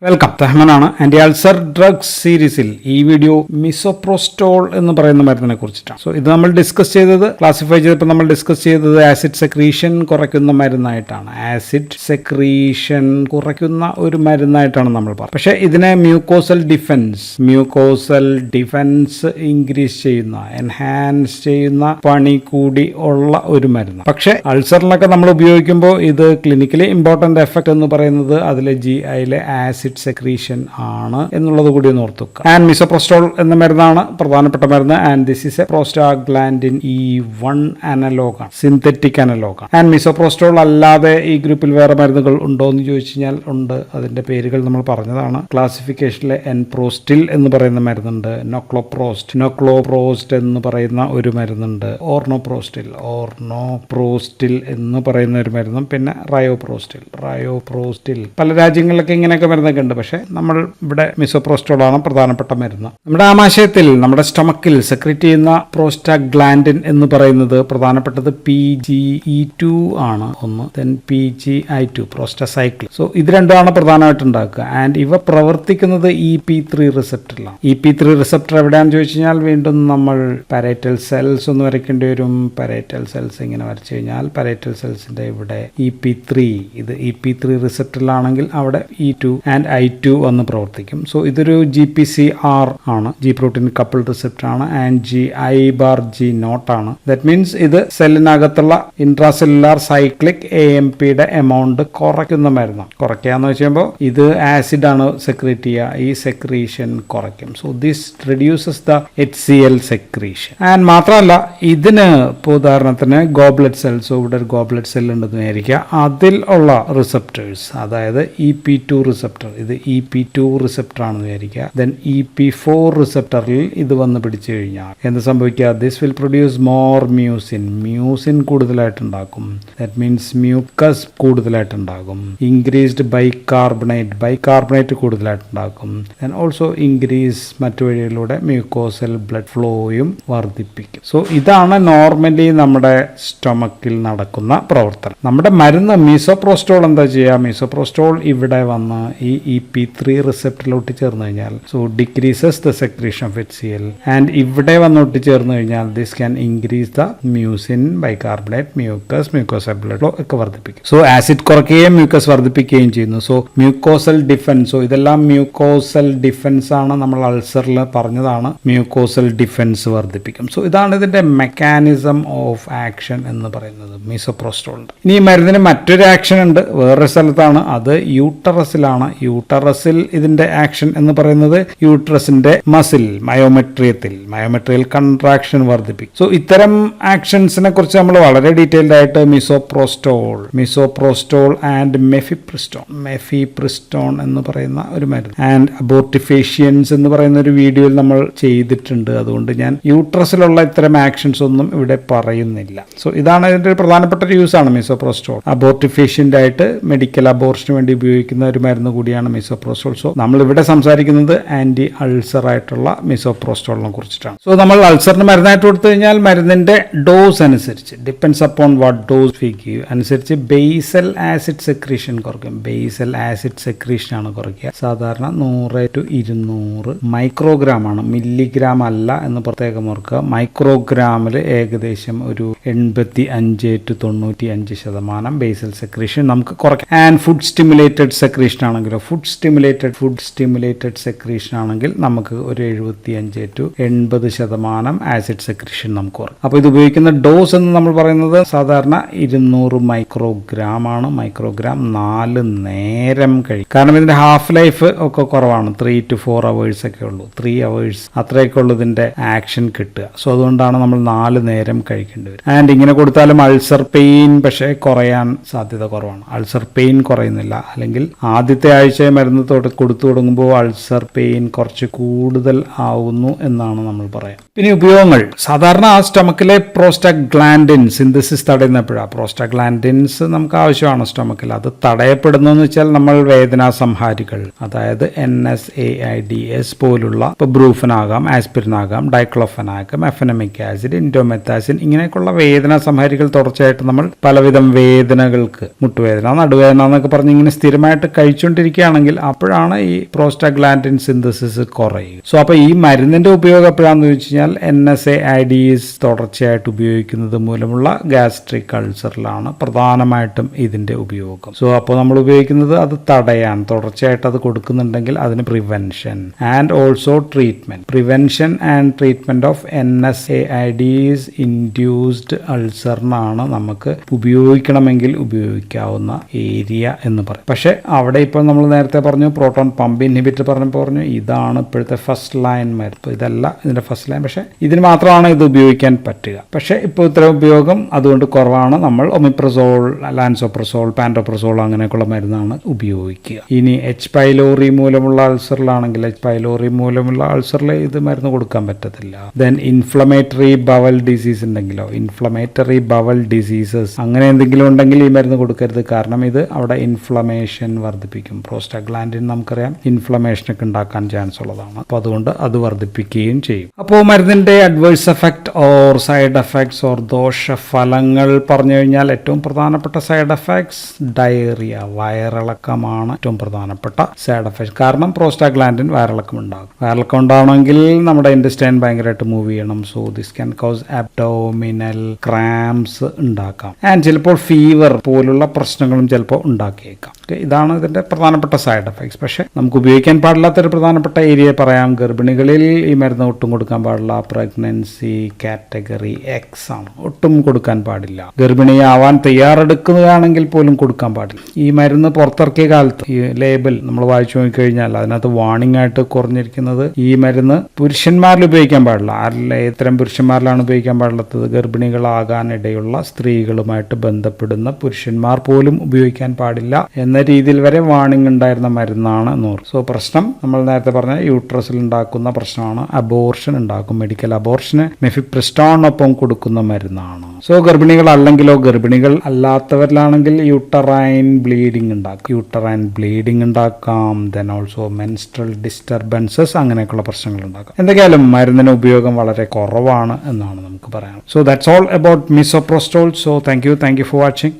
Welcome. റഹ്മാനാണ്. Anti ulcer drugs സീരീസിൽ ഈ video misoprostol എന്ന് പറയുന്ന മരുന്നിനെ കുറിച്ചിട്ടാണ്. ഇത് നമ്മൾ ഡിസ്കസ് ചെയ്തത്, ക്ലാസിഫൈ ചെയ്തപ്പോൾ നമ്മൾ ഡിസ്കസ് ചെയ്തത് ആസിഡ് സെക്രീഷൻ കുറയ്ക്കുന്ന മരുന്നായിട്ടാണ്. ആസിഡ് സെക്രീഷൻ കുറയ്ക്കുന്ന ഒരു മരുന്നായിട്ടാണ് നമ്മൾ പറഞ്ഞത്. പക്ഷേ ഇതിനെ മ്യൂക്കോസൽ ഡിഫൻസ് ഇൻക്രീസ് ചെയ്യുന്ന, എൻഹാൻസ് ചെയ്യുന്ന പണി കൂടി ഉള്ള ഒരു മരുന്ന്. പക്ഷേ അൾസറിനൊക്കെ നമ്മൾ ഉപയോഗിക്കുമ്പോൾ ഇത് ക്ലിനിക്കലി ഇമ്പോർട്ടന്റ് എഫക്ട് എന്ന് പറയുന്നത് അതിലെ GIയിലെ ആസിഡ് സെക്രീഷൻ ആണ് എന്നുള്ളത് കൂടി ഒന്ന് ഓർത്തു വെക്കുക. ആൻഡ് മിസോപ്രോസ്റ്റോൾ എന്ന മരുന്നാണ് പ്രധാനപ്പെട്ട മരുന്ന്. And this is a prostaglandin E1 അനലോഗാണ്, സിന്തറ്റിക് അനലോഗാണ്. ആൻഡ് മിസോപ്രോസ്റ്റോൾ അല്ലാതെ ഈ ഗ്രൂപ്പിൽ വേറെ മരുന്നുകൾ ഉണ്ടോ എന്ന് ചോദിച്ചു കഴിഞ്ഞാൽ ഉണ്ട്. അതിന്റെ പേരുകൾ നമ്മൾ പറഞ്ഞതാണ്. ക്ലാസിഫിക്കേഷനിലെ എൻപ്രോസ്റ്റിൽ എന്ന് പറയുന്ന മരുന്നുണ്ട്, നോക്ലോപ്രോസ്റ്റ് എന്ന് പറയുന്ന ഒരു മരുന്നുണ്ട്, ഓർണോപ്രോസ്റ്റിൽ എന്ന് പറയുന്ന ഒരു മരുന്നും, പിന്നെ റയോപ്രോസ്റ്റിൽ. പല രാജ്യങ്ങളിലൊക്കെ ഇങ്ങനെയൊക്കെ മരുന്നൊക്കെ ഉണ്ട്. പക്ഷേ നമ്മൾ ഇവിടെ മിസോപ്രോസ്റ്റോൾ ആണ് പ്രധാനപ്പെട്ട മരുന്ന്. നമ്മുടെ ആമാശയത്തിൽ, നമ്മുടെ സ്റ്റൊമക്കിൽ സെക്രീറ്റ് ചെയ്യുന്ന പ്രോസ്റ്റാഗ്ലാൻഡിൻ എന്ന് പറയുന്നത് പ്രധാനപ്പെട്ടത് PGE2 ആണ് ഒന്ന്, then PGI2 പ്രോസ്റ്റാസൈക്ലിൻ. ഇത് രണ്ടുമാണ് പ്രധാനമായിട്ട് ഉണ്ടാക്കുക. ആൻഡ് ഇവ പ്രവർത്തിക്കുന്നത് EP3 റിസപ്റ്ററിലാണ്. EP3 റിസപ്റ്റർ എവിടെയാണെന്ന് ചോദിച്ചു കഴിഞ്ഞാൽ വീണ്ടും നമ്മൾ പാരേറ്റൽ സെൽസ് ഒന്ന് വരയ്ക്കേണ്ടി വരും. പാരേറ്റൽ സെൽസ് ഇങ്ങനെ വരച്ചു കഴിഞ്ഞാൽ പാരേറ്റൽ സെൽസിന്റെ ഇവിടെ EP3, ഇത് EP3 റിസപ്റ്ററിലാണെങ്കിൽ അവിടെ E2 ആൻഡ് I2 വന്ന് പ്രവർത്തിക്കും. ഇതൊരു GPCR ആണ്, G പ്രോട്ടീൻ കപ്പിൾ റിസപ്റ്റർ ആണ്. ആൻഡ് GI/G നോട്ട് ആണ്. ദാറ്റ് മീൻസ് ഇത് സെല്ലിനകത്തുള്ള ഇൻട്രാസെല്ലുലാർ സൈക്ലിക് AMPയുടെ എമൗണ്ട് കുറയ്ക്കുന്ന മരുന്നാണ്. കുറയ്ക്കാന്ന് വെച്ചുമ്പോൾ ഇത് ആസിഡ് ആണ് സെക്രീറ്റ് ചെയ്യുക, ഈ സെക്രീഷൻ കുറയ്ക്കും. This reduces the HCl secretion. And മാത്രമല്ല ഇതിന് ഇപ്പോൾ ഉദാഹരണത്തിന് ഗോബ്ലെറ്റ് സെൽസ്, ഇവിടെ ഒരു ഗോബ്ലെറ്റ് സെൽ ഉണ്ടെന്ന് വിചാരിക്കുക, അതിൽ ഉള്ള റിസപ്റ്റേഴ്സ്, അതായത് EP2 റിസപ്റ്റർ, ഇത് EP2 റിസപ്റ്റർ ആണെന്ന് വിചാരിക്കുക. ദെൻ EP4 റിസപ്റ്ററിൽ ഇത് വന്ന് പിടിച്ചു കഴിഞ്ഞാൽ എന്ത് സംഭവിക്കുക? This will produce more mucin കൂടുതലായിട്ടുണ്ടാക്കും. ദാറ്റ് മീൻസ് മ്യൂക്കസ് കൂടുതലായിട്ടുണ്ടാകും. ഇൻക്രീസ്ഡ് ബൈകാർബണേറ്റ് കൂടുതലായിട്ടുണ്ടാക്കും. ദെൻ ഓൾസോ ഇൻക്രീസ് മറ്റു വഴികളിലൂടെ മ്യൂക്കോസൽ ബ്ലഡ് ഫ്ലോയും വർദ്ധിപ്പിക്കും. ഇതാണ് നോർമലി നമ്മുടെ സ്റ്റൊമക്കിൽ നടക്കുന്ന പ്രവർത്തനം. നമ്മുടെ മരുന്ന് മിസോപ്രോസ്റ്റോൾ എന്താ ചെയ്യുക? മിസോപ്രോസ്റ്റോൾ ഇവിടെ വന്ന് ഈ EP3 റിസപ്റ്ററിലോട്ട് ചേർന്ന് കഴിഞ്ഞാൽ decreases the secretion of HCl. And ഇവിടെ വന്നോട്ട് ചേർന്ന് കഴിഞ്ഞാൽ this can increase the mucin, bicarbonate, mucosal blood flow ഒക്കെ വർദ്ധിപ്പിക്കും. ആസിഡ് കുറയ്ക്കുകയും മ്യൂക്കസ് വർദ്ധിപ്പിക്കുകയും ചെയ്യുന്നു. മ്യൂക്കോസൽ ഡിഫൻസ്, ഇതെല്ലാം മ്യൂക്കോസൽ ഡിഫൻസ് ആണ്. നമ്മൾ അൾസറിൽ പറഞ്ഞതാണ്, മ്യൂക്കോസൽ ഡിഫൻസ് വർദ്ധിപ്പിക്കും. ഇതാണ് ഇതിന്റെ മെക്കാനിസം ഓഫ് ആക്ഷൻ എന്ന് പറയുന്നത് മിസോപ്രോസ്റ്റോളിന്റെ. ഇനി ഈ മരുന്നിന് മറ്റൊരു ആക്ഷൻ ഉണ്ട്, വേറൊരു സ്ഥലത്താണ്, അത് യൂട്ടറസിലാണ്. യൂട്ടറസിൽ ഇതിന്റെ ആക്ഷൻ എന്ന് പറയുന്നത് യൂട്ടറസിന്റെ മസിൽ, മയോമെട്രിയൽ കൺട്രാക്ഷൻ വർദ്ധിപ്പിക്കും. ഇത്തരം ആക്ഷൻസിനെ കുറിച്ച് നമ്മൾ വളരെ ഡീറ്റെയിൽഡ് ആയിട്ട് മിസോപ്രോസ്റ്റോൾ ആൻഡ് മെഫിപ്രിസ്റ്റോൺ എന്ന് പറയുന്ന ഒരു മരുന്ന്, ആൻഡ് അബോർട്ടിഫേഷ്യൻസ് എന്ന് പറയുന്ന ഒരു വീഡിയോയിൽ നമ്മൾ ചെയ്തിട്ടുണ്ട്. അതുകൊണ്ട് ഞാൻ യൂട്രസിലുള്ള ഇത്തരം ആക്ഷൻസ് ഒന്നും ഇവിടെ പറയുന്നില്ല. ഇതാണ് ഇതിന്റെ ഒരു പ്രധാനപ്പെട്ട ഒരു യൂസ് ആണ് മിസോപ്രോസ്റ്റോൾ. അബോർട്ടിഫേഷ്യന്റ് ആയിട്ട് മെഡിക്കൽ അബോർഷന് വേണ്ടി ഉപയോഗിക്കുന്ന ഒരു മരുന്ന് കൂടിയാണ് മിസോപ്രോസ്റ്റോൾ. നമ്മൾ ഇവിടെ സംസാരിക്കുന്നത് ആന്റി അൾസർ ആയിട്ടുള്ള മിസോപ്രോസ്റ്റോളിനെ കുറിച്ചിട്ടാണ്. നമ്മൾ അൾസറിന് മരുന്നായിട്ട് കൊടുത്തു കഴിഞ്ഞാൽ മരുന്നിന്റെ ഡോസ് അനുസരിച്ച്, depends upon what dose we give അനുസരിച്ച് ബേസൽ ആസിഡ് സെക്രീഷൻ കുറയ്ക്കും. ബേസൽ ആസിഡ് സെക്രീഷൻ ആണ് കുറയ്ക്കുക. സാധാരണ 100 to 200 മൈക്രോഗ്രാം ആണ്, മില്ലിഗ്രാം അല്ല എന്ന് പ്രത്യേകം ഓർക്കുക. മൈക്രോഗ്രാമിൽ ഏകദേശം ഒരു 85 to 95% ബേസൽ സെക്രീഷൻ നമുക്ക് കുറയ്ക്കാം. ആൻഡ് ഫുഡ് സ്റ്റിമുലേറ്റഡ് സെക്രീഷൻ ആണെങ്കിലോ, ഫുഡ് സ്റ്റിമുലേറ്റഡ് സെക്രീഷൻ ആണെങ്കിൽ നമുക്ക് ഒരു 75 to 80% ആസിഡ് സെക്രീഷൻ നമുക്ക് കുറയ്ക്കും. അപ്പോൾ ഇത് ഉപയോഗിക്കുന്ന ഡോസ് എന്ന് നമ്മൾ പറയുന്നത് സാധാരണ 200 മൈക്രോഗ്രാം ആണ്. മൈക്രോഗ്രാം 4 നേരം കഴിക്കും. കാരണം ഇതിന്റെ ഹാഫ് ലൈഫ് ഒക്കെ കുറവാണ്, 3 to 4 hours ഒക്കെ ഉള്ളൂ. 3 hours അത്രയൊക്കെ ഉള്ളൂ ഇതിന്റെ ആക്ഷൻ കിട്ടുക. അതുകൊണ്ടാണ് നമ്മൾ 4 നേരം കഴിക്കേണ്ടി വരും. ആൻഡ് ഇങ്ങനെ കൊടുത്താലും അൾസർ പെയിൻ പക്ഷേ കുറയാൻ സാധ്യത കുറവാണ്. അൾസർ പെയിൻ കുറയുന്നില്ല, അല്ലെങ്കിൽ ആദ്യത്തെ ആഴ്ച മരുന്ന് കൊടുത്തു തുടങ്ങുമ്പോൾ അൾസർ പെയിൻ കുറച്ച് കൂടുതൽ ആവുന്നു എന്നാണ് നമ്മൾ പറയാം. പിന്നെ ഉപയോഗങ്ങൾ, സാധാരണ ആ സ്റ്റൊമക്കിലെ പ്രോസ്റ്റാഗ്ലാൻഡിൻ സിന്തസിസ് തടയുന്നപ്പോഴാണ്. പ്രോസ്റ്റാഗ്ലാൻഡിൻസ് നമുക്ക് ആവശ്യമാണ് സ്റ്റൊമക്കിൽ. അത് തടയപ്പെടുന്നു എന്ന് വെച്ചാൽ നമ്മൾ വേദനാ സംഹാരികൾ, അതായത് NSAIDs പോലുള്ള, ഇപ്പോൾ ബ്രൂഫൻ ആകാം, ആസ്പിരിൻ ആകാം, ഡൈക്ലോഫൻ ആകാം, എഫനമിക് ആസിഡ്, ഇൻഡോമെത്താസിൻ, ഇങ്ങനെയൊക്കെയുള്ള വേദനാ സംഹാരികൾ തുടർച്ചയായിട്ട് നമ്മൾ പലവിധം വേദനകൾക്ക്, മുട്ടുവേദന, നടുവേദന എന്നൊക്കെ പറഞ്ഞ് ഇങ്ങനെ സ്ഥിരമായിട്ട് കഴിച്ചുകൊണ്ടിരിക്കുകയാണ് കുറയുകയാണെങ്കിൽ അപ്പോഴാണ് ഈ പ്രോസ്റ്റാഗ്ലാൻഡിൻ സിന്തസിസ് കുറയുക. സോ അപ്പോൾ ഈ മരുന്നിന്റെ ഉപയോഗം എപ്പോഴാണെന്ന് ചോദിച്ചു കഴിഞ്ഞാൽ NSAIDs തുടർച്ചയായിട്ട് ഉപയോഗിക്കുന്നത് മൂലമുള്ള ഗാസ്ട്രിക് അൾസറിലാണ് പ്രധാനമായിട്ടും ഇതിന്റെ ഉപയോഗം. സോ അപ്പോൾ നമ്മൾ ഉപയോഗിക്കുന്നത് അത് തടയാൻ, തുടർച്ചയായിട്ട് അത് കൊടുക്കുന്നുണ്ടെങ്കിൽ അതിന് prevention and also treatment. Prevention and treatment of NSAIDs induced അൾസറിനാണ് നമുക്ക് ഉപയോഗിക്കണമെങ്കിൽ ഉപയോഗിക്കാവുന്ന ഏരിയ എന്ന് പറയും. പക്ഷെ അവിടെ ഇപ്പോൾ നമ്മൾ നേരത്തെ പറഞ്ഞു പ്രോട്ടോൺ പമ്പ് ഇൻഹിബിറ്റർ പറഞ്ഞു ഇതാണ് ഇപ്പോഴത്തെ ഫസ്റ്റ് ലൈൻ മരുന്ന്. ഇതല്ല ഇതിന്റെ ഫസ്റ്റ് ലൈൻ, പക്ഷെ ഇതിന് മാത്രമാണ് ഇത് ഉപയോഗിക്കാൻ പറ്റുക. പക്ഷെ ഇപ്പോൾ ഇത്തരം ഉപയോഗം അതുകൊണ്ട് കുറവാണ്. നമ്മൾ ഒമിപ്രസോൾ, ലാൻസോപ്രസോൾ, പാൻറ്റോപ്രസോൾ അങ്ങനെയൊക്കെയുള്ള മരുന്നാണ് ഉപയോഗിക്കുക. ഇനി എച്ച് പൈലോറി മൂലമുള്ള അൾസറിലാണെങ്കിൽ ഇത് മരുന്ന് കൊടുക്കാൻ പറ്റത്തില്ല. ദെൻ ഇൻഫ്ലമേറ്ററി ബവൽ ഡിസീസ് ഉണ്ടെങ്കിലോ, ഇൻഫ്ലമേറ്ററി ബവൽ ഡിസീസസ് അങ്ങനെ എന്തെങ്കിലും ഉണ്ടെങ്കിൽ ഈ മരുന്ന് കൊടുക്കരുത്. കാരണം ഇത് അവിടെ ഇൻഫ്ലമേഷൻ വർദ്ധിപ്പിക്കും. പ്രോസ്റ്റാഗ്ലാൻഡിൻ നമുക്കറിയാം ഇൻഫ്ലമേഷനൊക്കെ ഉണ്ടാക്കാൻ ചാൻസ് ഉള്ളതാണ്. അപ്പോൾ അതുകൊണ്ട് അത് വർദ്ധിപ്പിക്കുകയും ചെയ്യും. അപ്പോൾ മരുന്നിന്റെ adverse effect or side effects or ദോഷഫലങ്ങൾ പറഞ്ഞു കഴിഞ്ഞാൽ ഏറ്റവും പ്രധാനപ്പെട്ട സൈഡ് എഫക്ട്സ് ഡയറിയ, വയറിളക്കമാണ് ഏറ്റവും പ്രധാനപ്പെട്ട സൈഡ് എഫക്ട്. കാരണം പ്രോസ്റ്റാഗ്ലാൻഡിൻ വയറിളക്കം ഉണ്ടാകും. വയറിളക്കം ഉണ്ടാവണമെങ്കിൽ നമ്മുടെ ഇൻറ്റസ്റ്റൈൻ ഭയങ്കരമായിട്ട് മൂവ് ചെയ്യണം. So this can cos abdominal cramps ഉണ്ടാക്കാം. ആൻഡ് ചിലപ്പോൾ ഫീവർ പോലുള്ള പ്രശ്നങ്ങളും ചിലപ്പോൾ ഉണ്ടാക്കിയേക്കാം. ഇതാണ് ഇതിന്റെ പ്രധാനപ്പെട്ട സൈഡ് എഫക്ട്സ്. പക്ഷെ നമുക്ക് ഉപയോഗിക്കാൻ പാടില്ലാത്തൊരു പ്രധാനപ്പെട്ട ഏരിയ പറയാം. ഗർഭിണികളിൽ ഈ മരുന്ന് ഒട്ടും കൊടുക്കാൻ പാടില്ല. പ്രഗ്നൻസി കാറ്റഗറി X ആണ്, ഒട്ടും കൊടുക്കാൻ പാടില്ല. ഗർഭിണിയാവാൻ തയ്യാറെടുക്കുകയാണെങ്കിൽ പോലും കൊടുക്കാൻ പാടില്ല. ഈ മരുന്ന് പുറത്തിറക്കിയ കാലത്ത് ഈ ലേബൽ നമ്മൾ വായിച്ചു നോക്കിക്കഴിഞ്ഞാൽ അതിനകത്ത് വാർണിംഗ് ആയിട്ട് കുറഞ്ഞിരിക്കുന്നത് ഈ മരുന്ന് പുരുഷന്മാരിൽ ഉപയോഗിക്കാൻ പാടില്ല. ഇത്തരം പുരുഷന്മാരിലാണ് ഉപയോഗിക്കാൻ പാടില്ലാത്തത്. ഗർഭിണികളാകാനിടയുള്ള സ്ത്രീകളുമായിട്ട് ബന്ധപ്പെടുന്ന പുരുഷന്മാർ പോലും ഉപയോഗിക്കാൻ പാടില്ല എന്ന രീതിയിൽ വരെ വാർണിംഗ് ഉണ്ടായിരുന്ന മരുന്നാണ് നൂറ്. സോ പ്രശ്നം നമ്മൾ നേരത്തെ പറഞ്ഞ യൂട്രസിൽ ഉണ്ടാക്കുന്ന പ്രശ്നമാണ്. അബോർഷൻ ഉണ്ടാക്കും. മെഡിക്കൽ അബോർഷന് മെഫിപ്രിസ്റ്റോണിനൊപ്പം കൊടുക്കുന്ന മരുന്നാണ്. സോ ഗർഭിണികൾ അല്ലാത്തവരിലാണെങ്കിൽ യൂട്ടറൈൻ ബ്ലീഡിംഗ് ഉണ്ടാക്കാം. ദെൻ ഓൾസോ മെൻസ്ട്രൽ ഡിസ്റ്റർബൻസസ് അങ്ങനെയൊക്കെയുള്ള പ്രശ്നങ്ങൾ ഉണ്ടാക്കാം. എന്തൊക്കെയായാലും മരുന്നിന് ഉപയോഗം വളരെ കുറവാണ് എന്നാണ് നമുക്ക് പറയാം. So that's all about misoprostol. So thank you for watching.